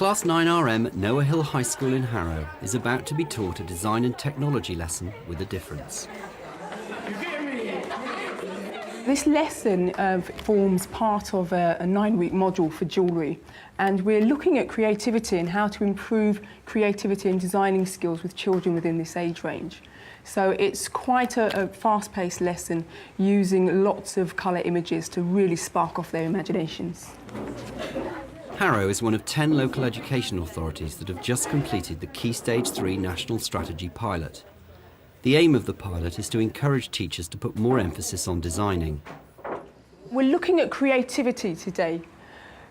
Class 9RM at Noah Hill High School in Harrow is about to be taught a design and technology lesson with a difference. This lesson forms part of a 9-week module for jewellery, and we're looking at creativity and how to improve creativity and designing skills with children within this age range. So it's quite a fast-paced lesson using lots of colour images to really spark off their imaginations. Harrow is one of 10 local education authorities that have just completed the Key Stage 3 National Strategy pilot. The aim of the pilot is to encourage teachers to put more emphasis on designing. We're looking at creativity today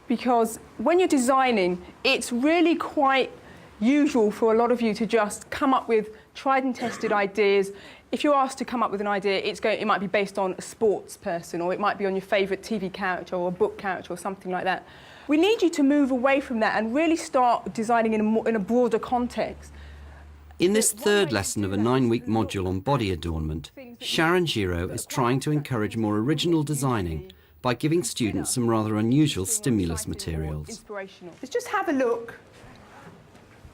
because when you're designing, it's really quite usual for a lot of you to just come up with tried and tested ideas. If you're asked to come up with an idea, it might be based on a sports person, or it might be on your favourite TV character or a book character or something like that. We need you to move away from that and really start designing in a broader context. In this third lesson of a 9-week module on body adornment, Sharon Giro is trying to encourage more original designing by giving students some rather unusual stimulus materials. Let's just have a look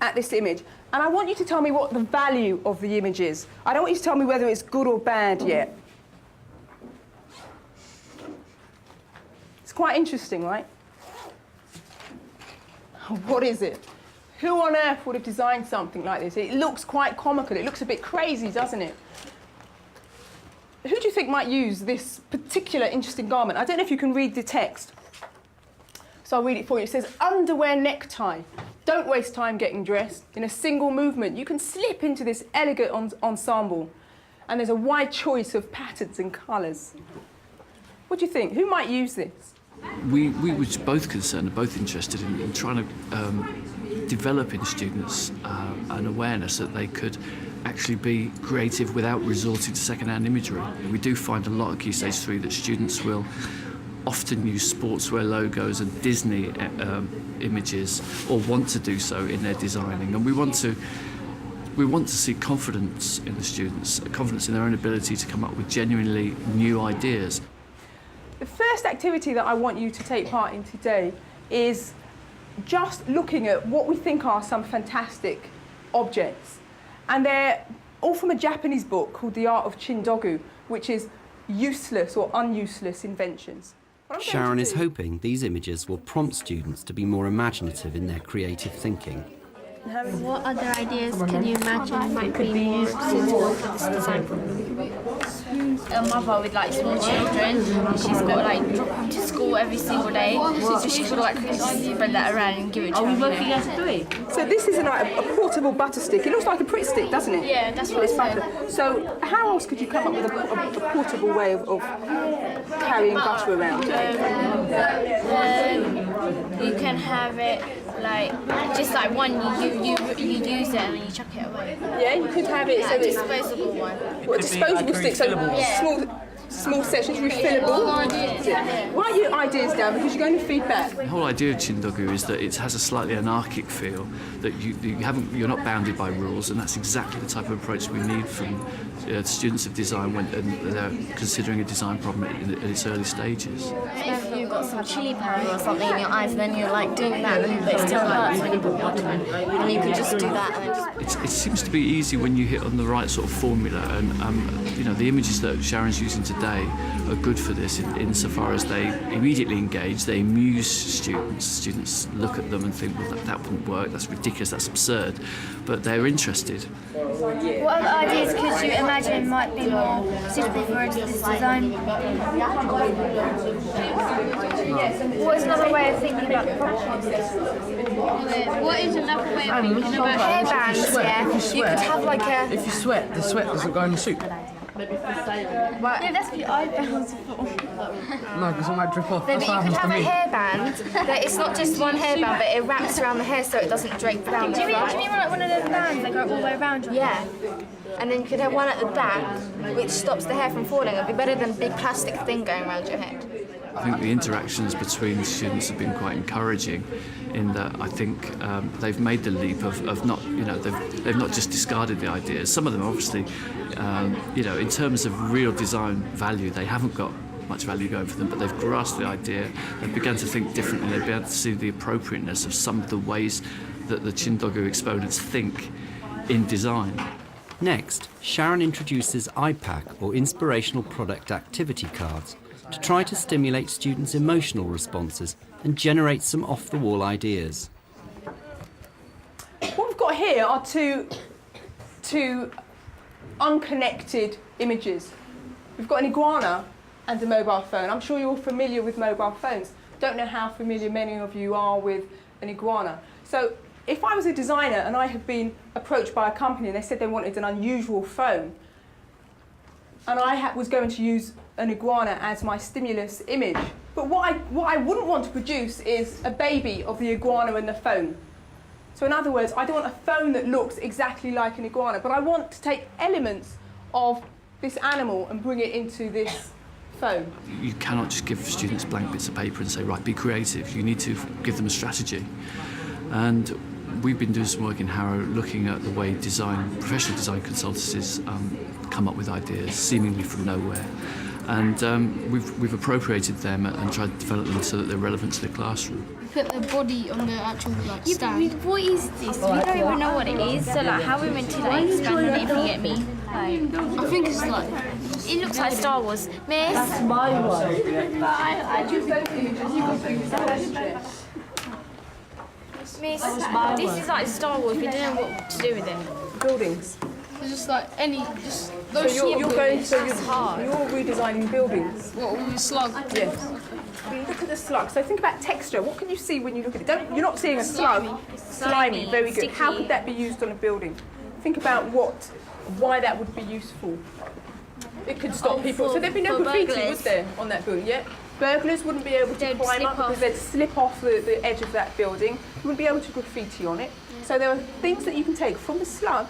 at this image, and I want you to tell me what the value of the image is. I don't want you to tell me whether it's good or bad yet. It's quite interesting, right? What is it? Who on earth would have designed something like this? It looks quite comical. It looks a bit crazy, doesn't it? Who do you think might use this particular interesting garment? I don't know if you can read the text, so I'll read it for you. It says, underwear necktie. Don't waste time getting dressed. In a single movement, you can slip into this elegant ensemble, and there's a wide choice of patterns and colours. What do you think? Who might use this? We were both concerned and both interested in trying to develop in students an awareness that they could actually be creative without resorting to second-hand imagery. We do find a lot at Key Stage 3 that students will often use sportswear logos and Disney images, or want to do so in their designing, and we want to see confidence in the students, confidence in their own ability to come up with genuinely new ideas. The first activity that I want you to take part in today is just looking at what we think are some fantastic objects. And they're all from a Japanese book called The Art of Chindogu, which is useless or unuseless inventions. Sharon is hoping these images will prompt students to be more imaginative in their creative thinking. What other ideas can you imagine might be more suitable for this design problem? A mother with like small children, she's got to like drop them to school every single day, so she's got to like spread that around and give it to them. So this is a portable butter stick. It looks like a Pritt stick, doesn't it? Yeah, that's what it's butter. So how else could you come up with a portable way of carrying butter around? You can have it like just like one you use it and then you chuck it away. Yeah, you could have it so a disposable one. What, a disposable stick, so small sections, refillable. Write your ideas down because you're going to feedback. The whole idea of Chindogu is that it has a slightly anarchic feel, that you're not bounded by rules, and that's exactly the type of approach we need from students of design when they're considering a design problem at its early stages. If you've got some chili powder or something in your eyes, then you're like doing that, but it still hurts when you put water in, and you could just do that. And It seems to be easy when you hit on the right sort of formula, and the images that Sharon's using today are good for this insofar as they immediately engage, they amuse students. Students look at them and think, well, that wouldn't work, that's ridiculous, that's absurd, but they're interested. what other ideas could you imagine might be more suitable for this design? What is another way of thinking about the problem? What is another way of thinking about Hairbands, yeah. You could have like a... If you sweat, the sweat doesn't go in the soup. Yeah, that's what your eyebrows are for. No, because it might drip off. No, That's but what you could happens have to a me. hairband that it's not just one hairband, but it wraps around the hair so it doesn't drape down. Do you mean like one of those bands that go all the way around your hair? Yeah. And then you could have one at the back, which stops the hair from falling. It'd be better than a big plastic thing going around your head. I think the interactions between the students have been quite encouraging, in that I think they've made the leap of not, they've not just discarded the ideas. Some of them obviously, in terms of real design value, they haven't got much value going for them, but they've grasped the idea, they've begun to think differently, they've begun to see the appropriateness of some of the ways that the Chindogu exponents think in design. Next, Sharon introduces IPAC, or Inspirational Product Activity Cards, to try to stimulate students' emotional responses and generate some off-the-wall ideas. What we've got here are two unconnected images. We've got an iguana and a mobile phone. I'm sure you're familiar with mobile phones. Don't know how familiar many of you are with an iguana. So if I was a designer and I had been approached by a company and they said they wanted an unusual phone, and I was going to use an iguana as my stimulus image, but what I wouldn't want to produce is a baby of the iguana and the phone. So in other words, I don't want a phone that looks exactly like an iguana, but I want to take elements of this animal and bring it into this phone. You cannot just give students blank bits of paper and say, right, be creative. You need to give them a strategy. And we've been doing some work in Harrow looking at the way professional design consultancies come up with ideas seemingly from nowhere. And we've appropriated them and tried to develop them so that they're relevant to the classroom. Put the body on the actual stand. What is this? We don't even know what it is. So like, how are we meant to like expand on it if you get me? Like, I think it's like, it looks like Star Wars. Miss? That's my one. But I choose those images. You got those. Miss, this is like Star Wars. We don't know what to do with it. Buildings. It's just like just So those you're hard. you're redesigning buildings. What, all the slug? Yes. Look at the slug. So think about texture. What can you see when you look at it? You're not seeing a slug. Slimy. Very good. Sticky. How could that be used on a building? Think about why that would be useful. It could stop people. So there'd be no graffiti, would there, on that building? Yeah. Burglars wouldn't be able to climb up because they'd slip off the edge of that building. You wouldn't be able to graffiti on it. Yeah. So there are things that you can take from the slug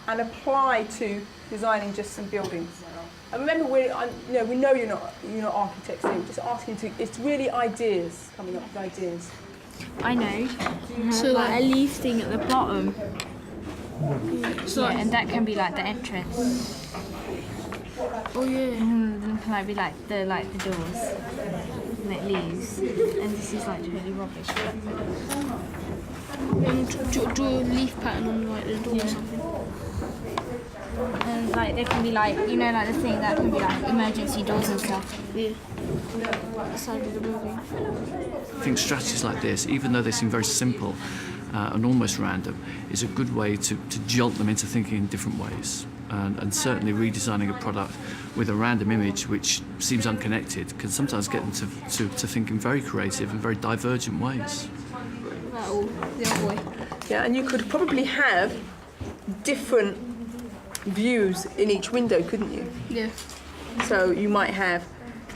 and apply to designing just some buildings. And remember, we know you're not architects here. We're just asking it's really ideas, coming up with ideas. I know. So like a leaf thing at the bottom. So and that can be like the entrance. Oh yeah. Might be like the doors. And it leaves. And this is like totally rubbish. And do a leaf pattern on like the door or something. And like there can be like like the thing that can be like emergency doors and stuff. Yeah. The side of the building. I think strategies like this, even though they seem very simple and almost random, is a good way to jolt them into thinking in different ways. And certainly redesigning a product with a random image which seems unconnected can sometimes get them to think in very creative and very divergent ways. Yeah, and you could probably have different views in each window, couldn't you? Yeah. So you might have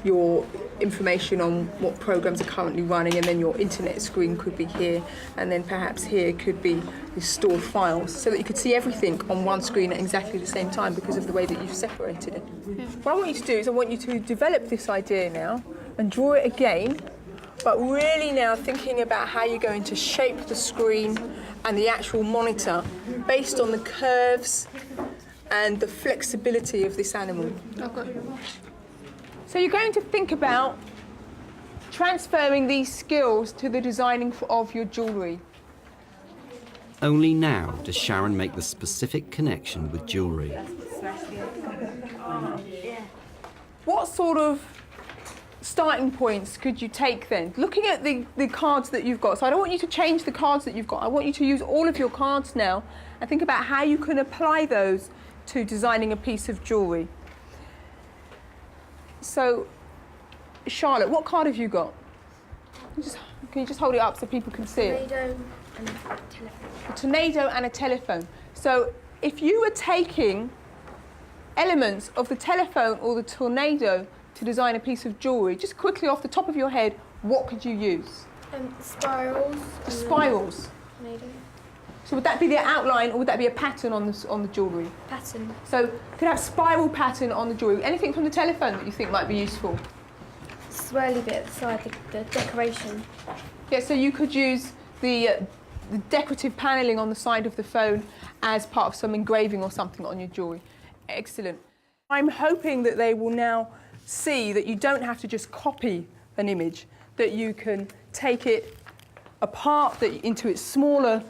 your information on what programs are currently running, and then your internet screen could be here, and then perhaps here could be the stored files, so that you could see everything on one screen at exactly the same time because of the way that you've separated it. Yeah. What I want you to do is I want you to develop this idea now and draw it again, but really now thinking about how you're going to shape the screen and the actual monitor based on the curves and the flexibility of this animal. Okay. So you're going to think about transferring these skills to the designing of your jewellery. Only now does Sharon make the specific connection with jewellery. What sort of starting points could you take then? Looking at the cards that you've got, so I don't want you to change the cards that you've got, I want you to use all of your cards now and think about how you can apply those to designing a piece of jewellery. So, Charlotte, what card have you got? Can you just hold it up so people can see it? Tornado and a telephone. A tornado and a telephone. So, if you were taking elements of the telephone or the tornado to design a piece of jewellery, just quickly off the top of your head, what could you use? Spirals. The spirals. Tornado. So would that be the outline, or would that be a pattern on the jewellery? Pattern. So could have spiral pattern on the jewellery. Anything from the telephone that you think might be useful? Swirly bit at the side, the decoration. Yeah, so you could use the decorative panelling on the side of the phone as part of some engraving or something on your jewellery. Excellent. I'm hoping that they will now see that you don't have to just copy an image, that you can take it apart into its smaller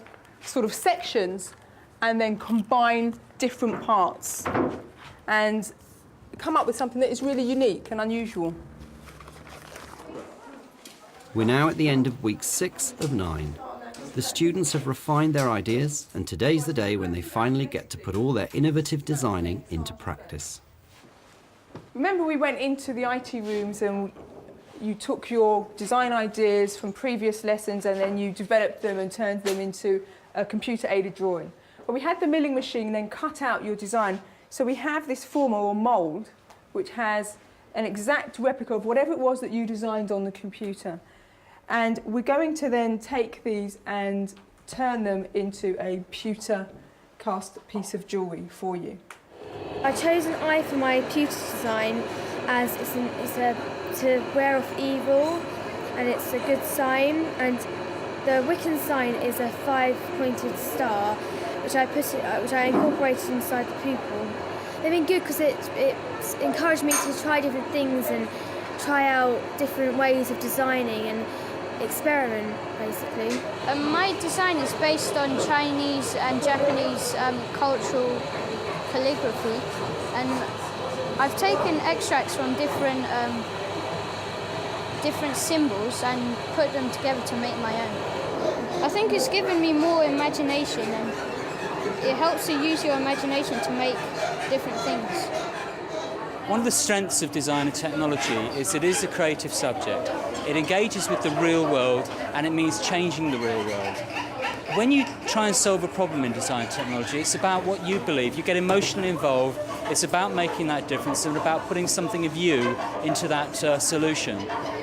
sort of sections and then combine different parts and come up with something that is really unique and unusual. We're now at the end of week 6 of 9. The students have refined their ideas, and today's the day when they finally get to put all their innovative designing into practice. Remember, we went into the IT rooms and you took your design ideas from previous lessons and then you developed them and turned them into a computer-aided drawing. But we had the milling machine then cut out your design. So we have this former or mould which has an exact replica of whatever it was that you designed on the computer. And we're going to then take these and turn them into a pewter cast piece of jewellery for you. I chose an eye for my pewter design as it's to wear off evil, and it's a good sign. And the Wiccan sign is a 5-pointed star, which I incorporated inside the pupil. They've been good because it's encouraged me to try different things and try out different ways of designing and experiment, basically. My design is based on Chinese and Japanese cultural calligraphy, and I've taken extracts from different symbols and put them together to make my own. I think it's given me more imagination, and it helps to use your imagination to make different things. One of the strengths of design and technology is it is a creative subject. It engages with the real world and it means changing the real world. When you try and solve a problem in design technology, it's about what you believe. You get emotionally involved. It's about making that difference and about putting something of you into that solution.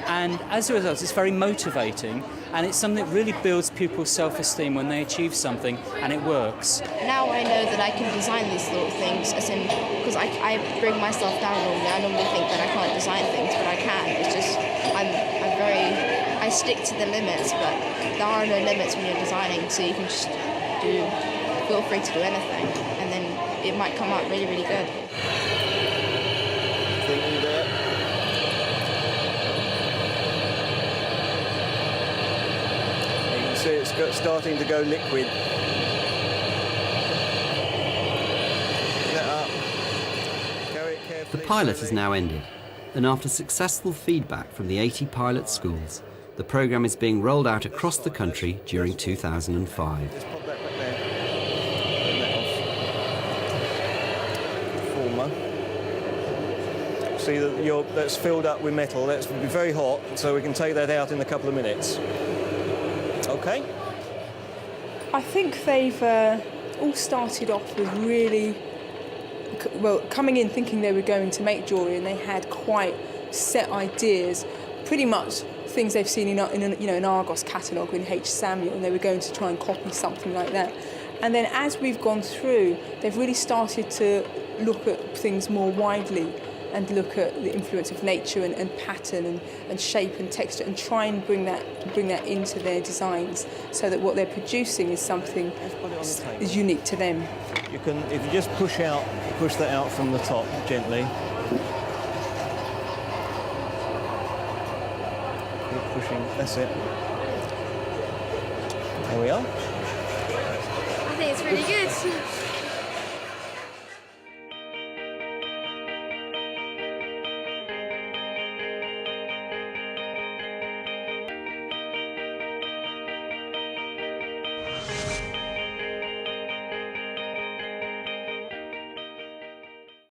And as a result, it's very motivating, and it's something that really builds people's self-esteem when they achieve something and it works. Now I know that I can design these sort of things, as in, because I bring myself down normally. I normally think that I can't design things, but I can. It's just, I stick to the limits, but there are no limits when you're designing, so you can just feel free to do anything, and then it might come out really, really good. You can see it's starting to go liquid. The pilot has now ended, and after successful feedback from the 80 pilot schools, the programme is being rolled out across the country during 2005. Just pop that back there. Turn that off. Former. See that that's filled up with metal. That's very hot, so we can take that out in a couple of minutes. Okay. I think they've all started off with really, well, coming in thinking they were going to make jewellery, and they had quite set ideas, pretty much things they've seen in an Argos catalogue in H. Samuel, and they were going to try and copy something like that. And then as we've gone through, they've really started to look at things more widely and look at the influence of nature and pattern and shape and texture, and try and bring that into their designs, so that what they're producing is something is unique to them. You can, if you just push that out from the top gently. Keep pushing. That's it. There we are. I think it's really good.